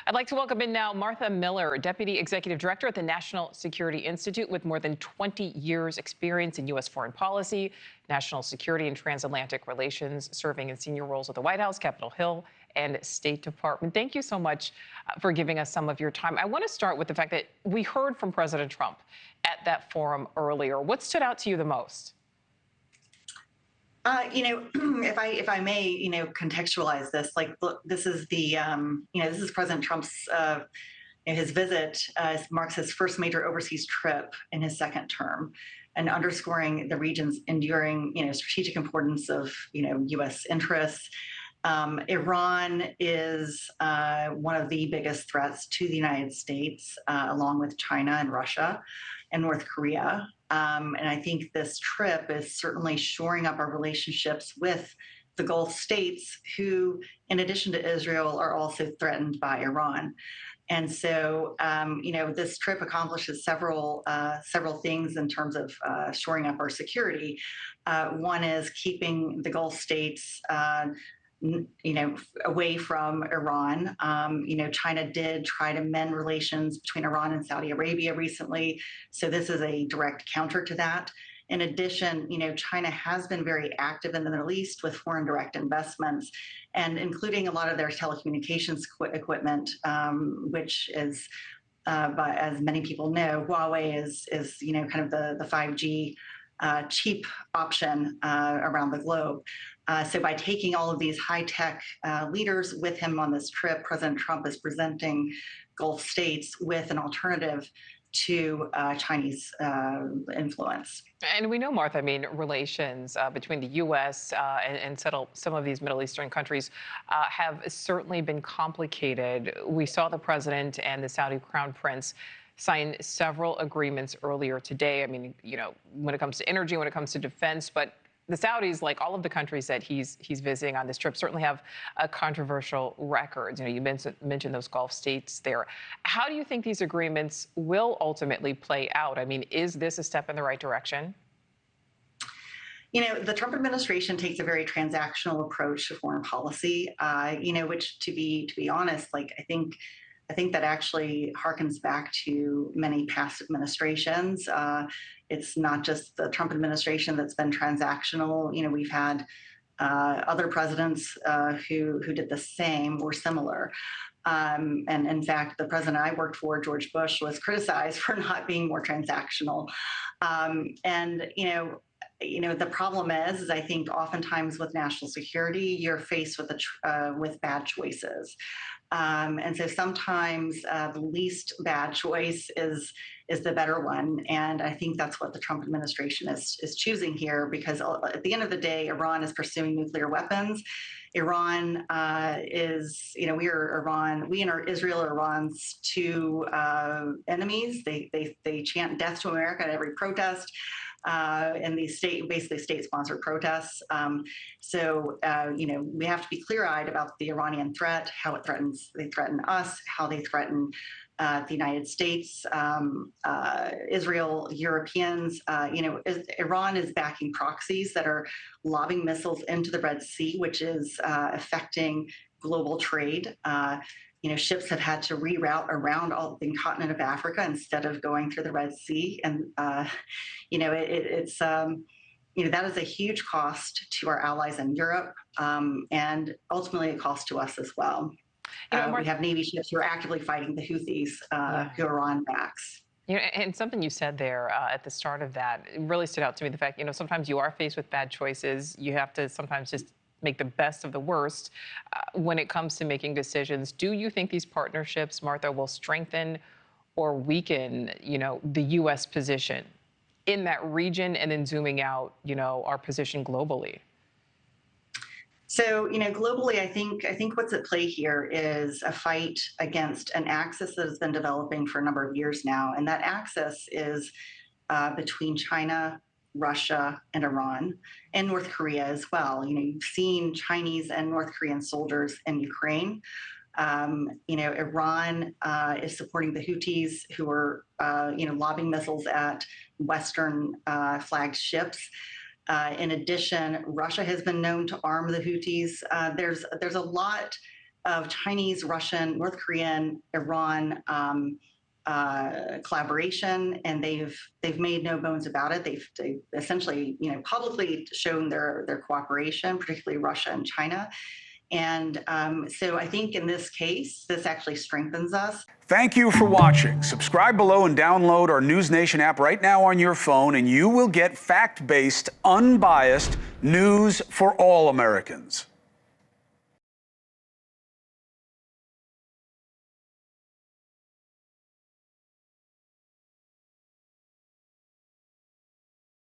I'd like to welcome in now Martha Miller, Deputy Executive Director at the National Security Institute with more than 20 years experience in U.S. foreign policy, national security and transatlantic relations, serving in senior roles at the White House, Capitol Hill, and State Department. Thank you so much for giving us some of your time. I want to start with the fact that we heard from President Trump at that forum earlier. What stood out to you the most? If I may, contextualize this, like, look, this is the, this is President Trump's, his visit marks his first major overseas trip in his second term, and underscoring the region's enduring, strategic importance of, U.S. interests. Iran is one of the biggest threats to the United States, along with China and Russia and North Korea. And I think this trip is certainly shoring up our relationships with the Gulf states, who, in addition to Israel, are also threatened by Iran. And so, this trip accomplishes several things in terms of shoring up our security. One is keeping the Gulf states away from Iran. China did try to mend relations between Iran and Saudi Arabia recently, so this is a direct counter to that. In addition, China has been very active in the Middle East with foreign direct investments, and including a lot of their telecommunications equipment, which is, as many people know, Huawei is kind of the 5G cheap option around the globe. So by taking all of these high-tech leaders with him on this trip, President Trump is presenting Gulf states with an alternative to Chinese influence. And we know, Martha, relations between the U.S. And some of these Middle Eastern countries have certainly been complicated. We saw the president and the Saudi crown prince sign several agreements earlier today. When it comes to energy, when it comes to defense, but the Saudis, like all of the countries that he's visiting on this trip, certainly have a controversial record. You mentioned those Gulf states there. How do you think these agreements will ultimately play out? Is this a step in the right direction? The Trump administration takes a very transactional approach to foreign policy, which, to be honest, I think that actually harkens back to many past administrations. It's not just the Trump administration that's been transactional. We've had other presidents who did the same or similar. And in fact, the president I worked for, George Bush, was criticized for not being more transactional. The problem is I think oftentimes with national security, you're faced with bad choices. And so sometimes the least bad choice is the better one. And I think that's what the Trump administration is choosing here, because at the end of the day, Iran is pursuing nuclear weapons. Iran is, we and Israel are Iran's two enemies. They chant death to America at every protest. And these basically state-sponsored protests. We have to be clear-eyed about the Iranian threat, how they threaten us, how they threaten the United States, Israel, Europeans. Iran is backing proxies that are lobbing missiles into the Red Sea, which is affecting global trade. Ships have had to reroute around the continent of Africa instead of going through the Red Sea. And, that is a huge cost to our allies in Europe, and ultimately a cost to us as well. We have Navy ships who are actively fighting the Houthis, who Iran backs. And something you said there at the start of that really stood out to me, the fact, sometimes you are faced with bad choices. You have to sometimes just make the best of the worst when it comes to making decisions. Do you think these partnerships, Martha, will strengthen or weaken, the U.S. position in that region, and then zooming out, our position globally? So, globally, I think what's at play here is a fight against an axis that has been developing for a number of years now, and that axis is between China, Russia, and Iran, and North Korea as well. You've seen Chinese and North Korean soldiers in Ukraine. Iran is supporting the Houthis, who are, lobbing missiles at Western flagged ships. In addition, Russia has been known to arm the Houthis. There's a lot of Chinese, Russian, North Korean, Iran collaboration, and they've made no bones about it. They've essentially, publicly shown their cooperation, particularly Russia and China. And so I think in this case, this actually strengthens us. Thank you for watching. Subscribe below and download our NewsNation app right now on your phone, and you will get fact-based, unbiased news for all Americans.